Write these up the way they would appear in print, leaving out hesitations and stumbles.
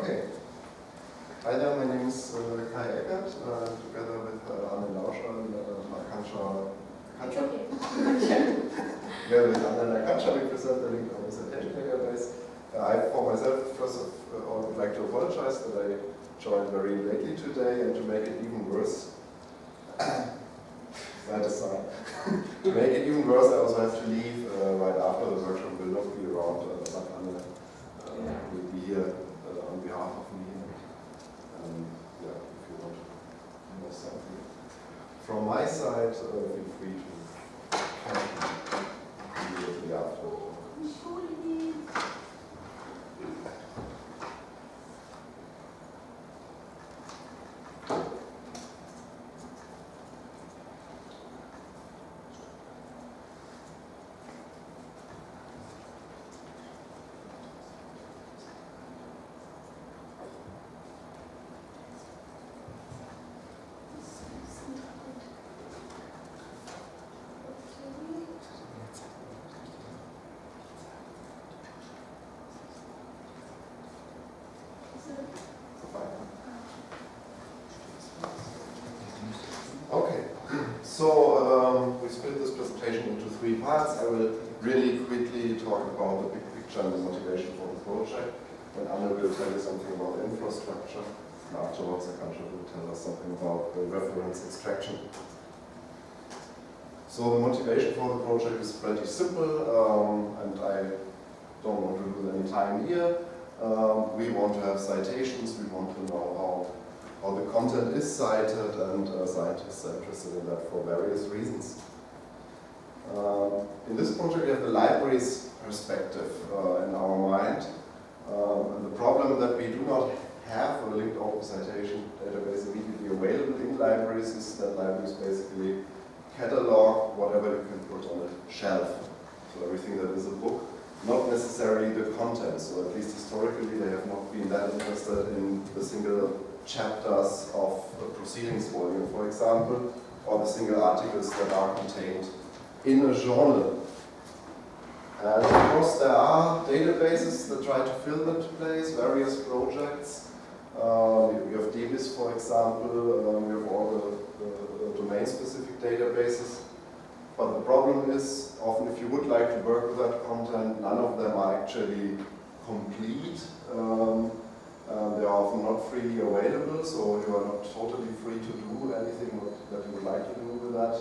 Okay. Hi there, my name is Eckert, together with Lauscher and Akansha. Together with Akansha, we present the linked open citation database. I, for myself, first of all, would like to apologize that I joined very lately today, and to make it even worse, that is fine. To make it even worse, I also have to leave right after the workshop. Will not be around, but Anne will be here on behalf of me. Yeah, if you want to know something from my side, feel free to come immediately after. Okay, so we split this presentation into 3 parts. I will really quickly talk about the big picture and the motivation for the project. And Anna will tell you something about the infrastructure. And afterwards, Akansha will tell us something about the reference extraction. So the motivation for the project is pretty simple, and I don't want to lose any time here. We want to have citations, we want to know how the content is cited, and scientists are interested in that for various reasons. In this project we have the library's perspective in our mind. And the problem that we do not have a linked open citation database immediately available in libraries is that libraries basically catalog whatever you can put on a shelf. So everything that is a book, not necessarily the content. So at least historically they have not been that interested in the single chapters of a proceedings volume, for example, or the single articles that are contained in a journal. And of course there are databases that try to fill that place, various projects. We have DBIS, for example, we have all the domain-specific databases. But the problem is, often if you would like to work with that content, none of them are actually complete. They are often not freely available, so you are not totally free to do anything that you would like to do with that.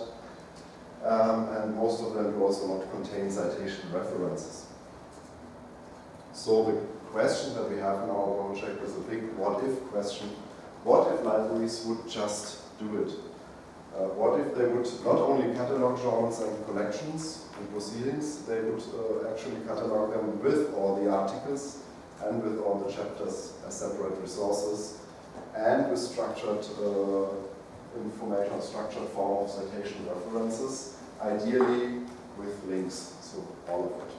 And most of them do also not contain citation references. So the question that we have in our project is a big what-if question. What if libraries would just do it? What if they would not only catalog journals and collections and proceedings, they would actually catalog them with all the articles and with all the chapters as separate resources, and with structured information, structured form of citation references, ideally with links, so all of it.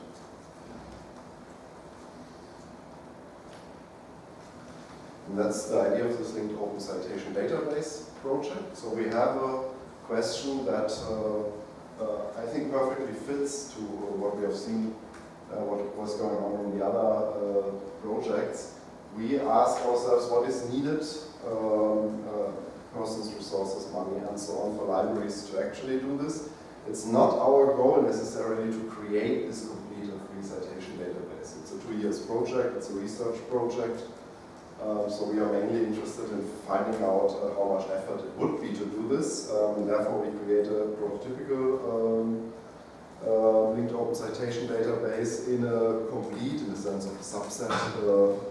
And that's the idea of this linked open citation database project. So we have a question that I think perfectly fits to what we have seen, what was going on in the other projects. We ask ourselves what is needed, persons, resources, money, and so on, for libraries to actually do this. It's not our goal necessarily to create this complete and free citation database. It's a 2-year project, it's a research project. So we are mainly interested in finding out how much effort it would be to do this, and therefore we create a prototypical linked open citation database in a complete, in the sense of a subset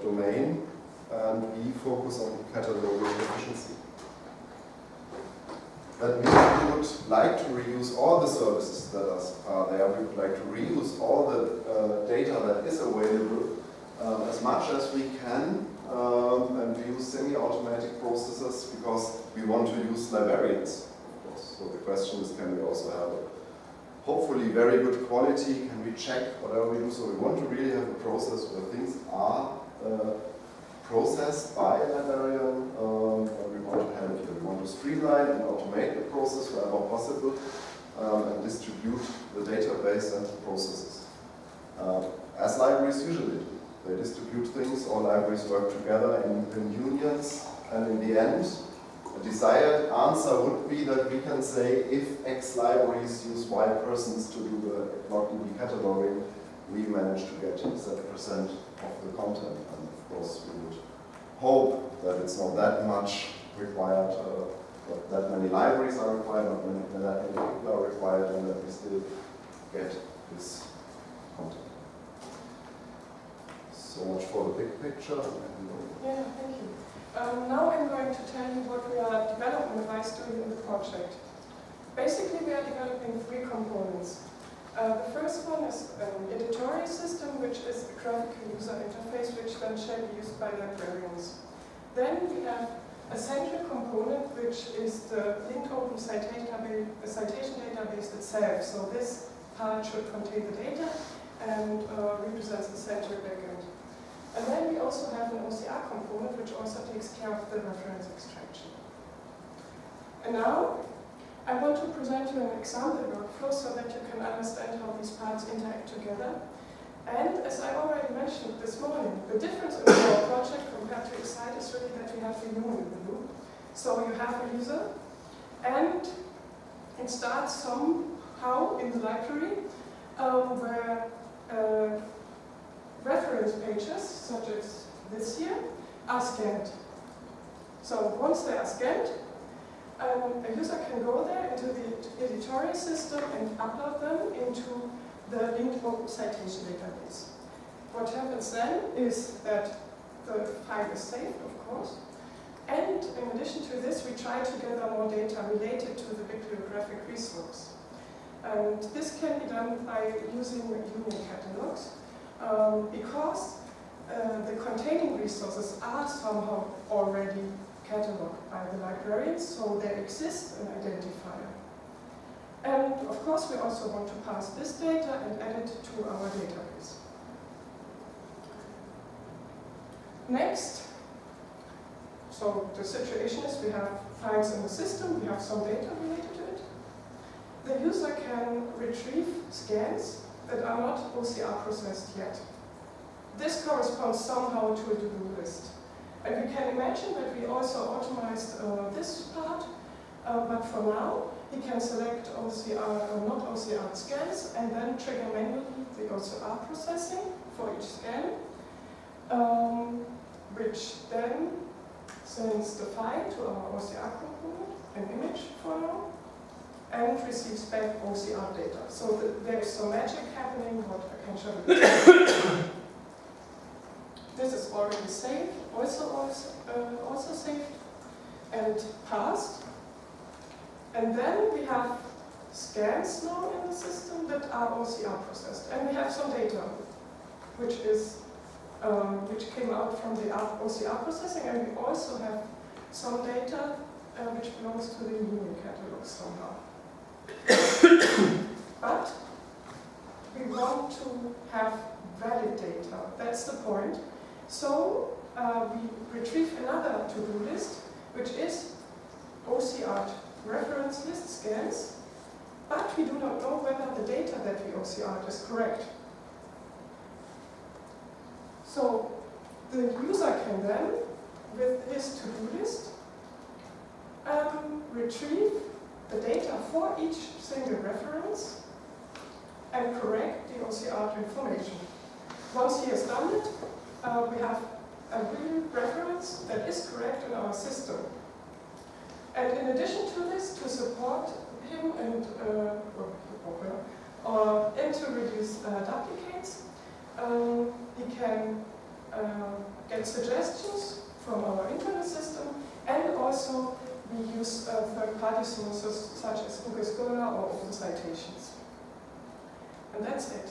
domain, and we focus on cataloging efficiency. That means we would like to reuse all the services that are there. We would like to reuse all the data that is available as much as we can, and we use semi-automatic processes because we want to use librarians, of course. So the question is, can we also have a hopefully very good quality? Can we check whatever we do? So we want to really have a process where things are processed by a librarian, and we want to have it here. We want to streamline and automate the process wherever possible, and distribute the database and the processes. As libraries usually do. They distribute things all libraries work together in unions, and in the end, the desired answer would be that we can say if X libraries use Y persons to do the log-DB cataloging, we manage to get 7% of the content. And of course, we would hope that it's not that much required, not that many libraries are required, not that many people are required, and that we still get this content. So much for the big picture. Yeah, thank you. Now I'm going to tell you what we are development-wise doing in the project. Basically, we are developing 3 components. The first one is an editorial system, which is a graphical user interface, which then shall be used by librarians. Then we have a central component, which is the linked open citation database itself. So this part should contain the data and represents the central backend. And then we also have an OCR component, which also takes care of the reference extraction. And now, I want to present you an example workflow so that you can understand how these parts interact together. And as I already mentioned this morning, the difference in our project compared to Excite is really that we have the human in the loop. So you have a user, and it starts somehow in the library where reference pages, such as this here, are scanned. So once they are scanned, a user can go there into the editorial system and upload them into the linked open citation database. What happens then is that the file is saved, of course, and in addition to this, we try to gather more data related to the bibliographic resource. And this can be done by using union catalogs. Because the containing resources are somehow already cataloged by the librarians, so there exists an identifier. And of course, we also want to pass this data and add it to our database. Next, so the situation is we have files in the system, we have some data related to it. The user can retrieve scans that are not OCR processed yet. This corresponds somehow to a to-do list. And we can imagine that we also automized this part, but for now, he can select OCR or not OCR scans and then trigger manually the OCR processing for each scan, which then sends the file to our OCR component, an image for now, and receives back OCR data. So there is some magic happening, what Akansha will do. This is already saved, also saved and passed. And then we have scans now in the system that are OCR processed. And we have some data, which came out from the OCR processing, and we also have some data which belongs to the union catalog somehow. But we want to have valid data. That's the point. So we retrieve another to-do list, which is OCR reference list scans, but we do not know whether the data that we OCR'd is correct. So the user can then, with his to-do list, retrieve the data for each single reference and correct the OCR information. Once he has done it, we have a real reference that is correct in our system. And in addition to this, to support him and to reduce duplicates, he can get suggestions from our internal system, and also we use third-party sources such as Google Scholar or Open Citations. And that's it.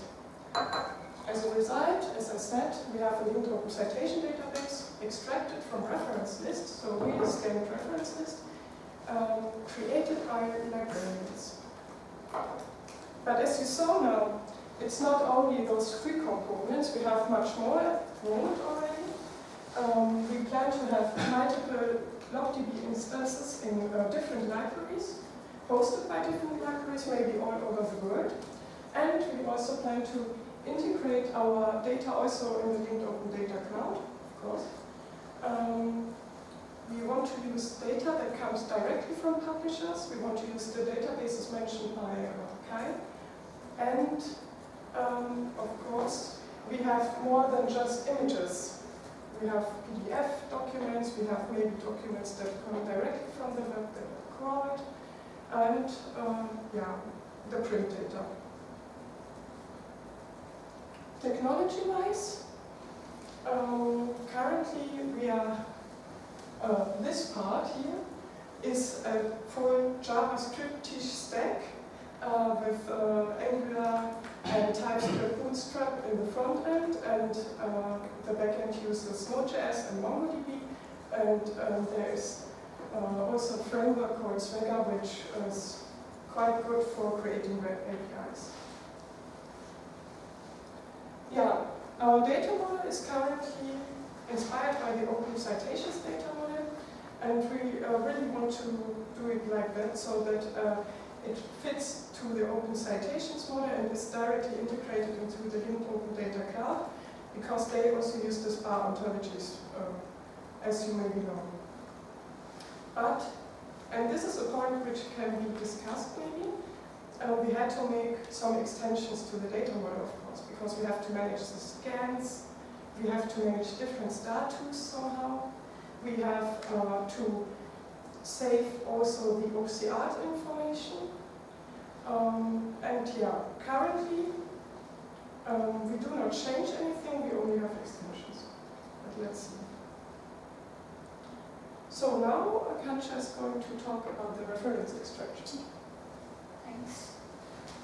As a result, as I said, we have a linked open citation database extracted from reference lists, so really scanned reference list, created by librarians. But as you saw now, it's not only those 3 components, we have much more at the moment already. We plan to have multiple log-DB instances in different libraries, hosted by different libraries, maybe all over the world. And we also plan to integrate our data also in the linked open data cloud, of course. We want to use data that comes directly from publishers. We want to use the databases mentioned by Kai. And of course, we have more than just images. We have PDF documents, we have maybe documents that come directly from the web that are crawled, and yeah, the print data. Technology-wise, currently we are, this part here is a full JavaScript-ish stack with Angular and TypeScript Bootstrap in the front end, and the back end uses Node.js and MongoDB, and there is also a framework called Swagger, which is quite good for creating web APIs. Yeah, our data model is currently inspired by the Open Citations data model, and we really want to do it like that so that it fits to the Open Citations model and is directly integrated into the linked Open Data Cloud, because they also use the SPA ontologies, as you maybe know. But, and this is a point which can be discussed maybe, we had to make some extensions to the data model, of course, because we have to manage the scans, we have to manage different status somehow, we have to save also the OCR information. And yeah, currently we do not change anything, we only have extensions. But let's see. So now Akansha is going to talk about the reference extraction. Thanks.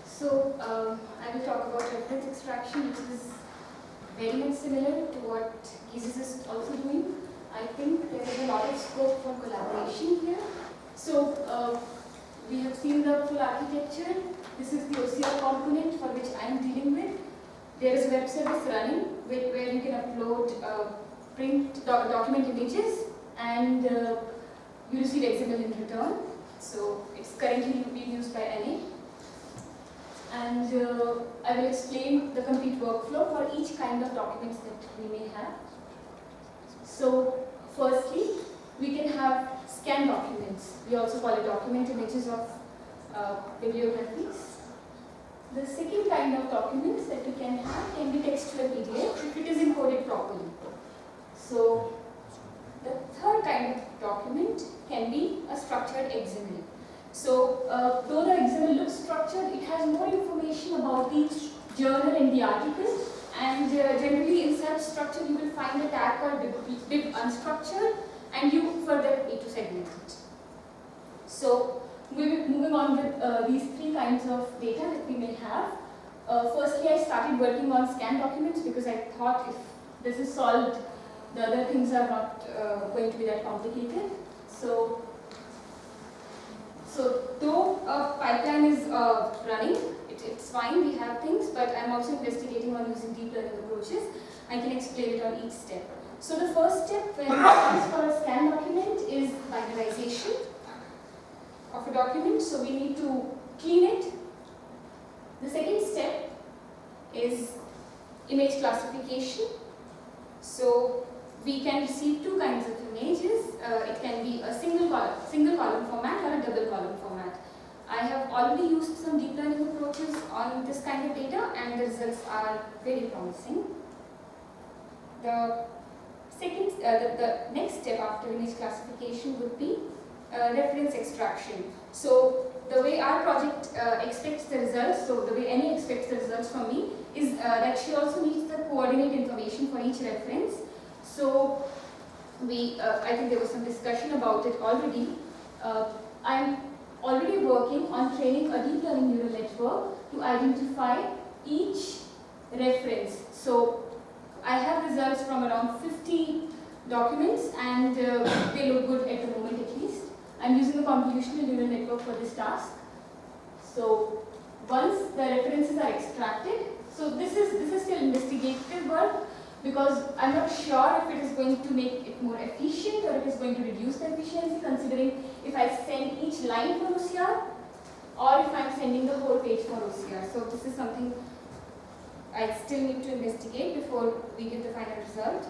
So I will talk about reference extraction, which is very much similar to what Jesus is also doing. I think there is a lot of scope for collaboration here. So we have seen the full architecture. This is the OCR component for which I am dealing with. There is a web service running where you can upload print document images, and you receive XML in return. So it's currently being used by NA. And I will explain the complete workflow for each kind of documents that we may have. So firstly, we can have scan documents. We also call it document images of bibliographies. The second kind of documents that we can have can be textual PDF if it is encoded properly. So the third kind of document can be a structured XML. So though the XML looks structured, it has more information about the journal and the article, and generally in such structure you will find a tag called bib unstructured, and you further need to segment it. So moving on with these three kinds of data that we may have. Firstly, I started working on scan documents because I thought if this is solved, the other things are not going to be that complicated. So though a pipeline is running, it's fine, we have things, but I'm also investigating on using deep learning approaches. I can explain it on each step. So the first step when it comes for a scan document is binarization of a document. So we need to clean it. The second step is image classification. So we can receive two kinds of images. It can be a single column format or a double column format. I have already used some deep learning approaches on this kind of data, and the results are very promising. The next step after image classification would be reference extraction. So the way our project expects the results, so the way any expects the results from me, is that she also needs the coordinate information for each reference. So I think there was some discussion about it already. I'm already working on training a deep learning neural network to identify each reference. So I have results from around 50 documents, and they look good at the moment at least. I'm using a convolutional neural network for this task. So once the references are extracted, so this is still investigative work, because I'm not sure if it is going to make it more efficient or it is going to reduce the efficiency, considering if I send each line for OCR or if I'm sending the whole page for OCR. So this is something I still need to investigate before we get the final result.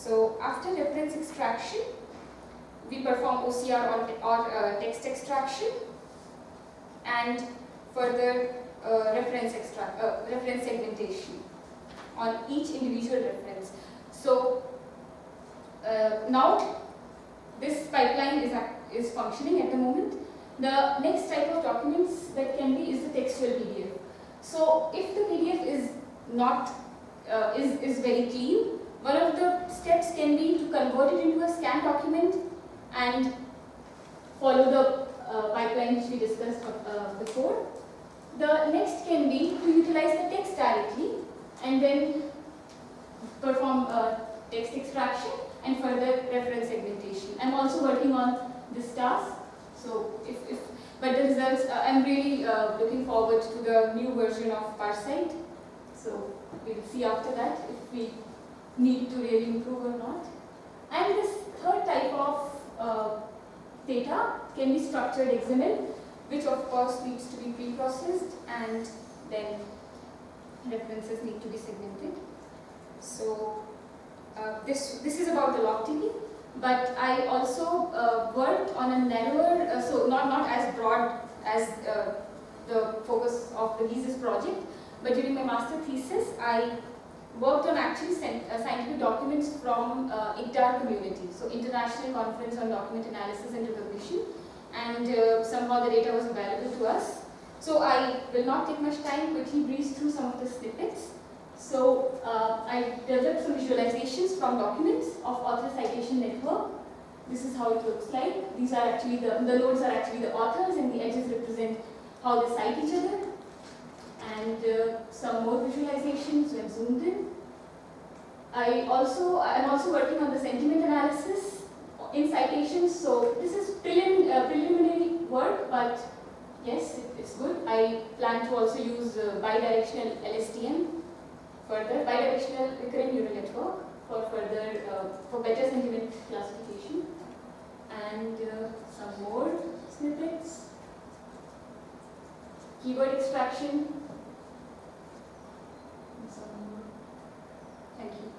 So after reference extraction, we perform OCR or text extraction, and further reference segmentation on each individual reference. So now this pipeline is functioning at the moment. The next type of documents that can be is the textual PDF. So if the PDF is not is very clean, one of the steps can be to convert it into a scanned document and follow the pipeline which we discussed before. The next can be to utilize the text directly and then perform text extraction and further reference segmentation. I'm also working on this task. So but the results, I'm really looking forward to the new version of Parsite. So we'll see after that if we need to really improve or not. And this third type of data can be structured XML, which of course needs to be pre-processed and then references need to be segmented. So this is about the log TV. But I also worked on a narrower, so not as broad as the focus of the thesis project, but during my master thesis, I worked on actually scientific documents from ICDAR community, so International Conference on Document Analysis and Recognition, and somehow the data was available to us. So I will not take much time, quickly breeze through some of the snippets. So I developed some visualizations from documents of author citation network. This is how it looks like. These are actually the nodes are actually the authors, and the edges represent how they cite each other. And some more visualizations when zoomed in. I'm also working on the sentiment analysis in citations. So this is preliminary work, but yes, it's good. I plan to also use bidirectional LSTM. Further, bidirectional recurrent neural network for further for better sentiment classification, and some more snippets. Keyword extraction. And some more. Thank you.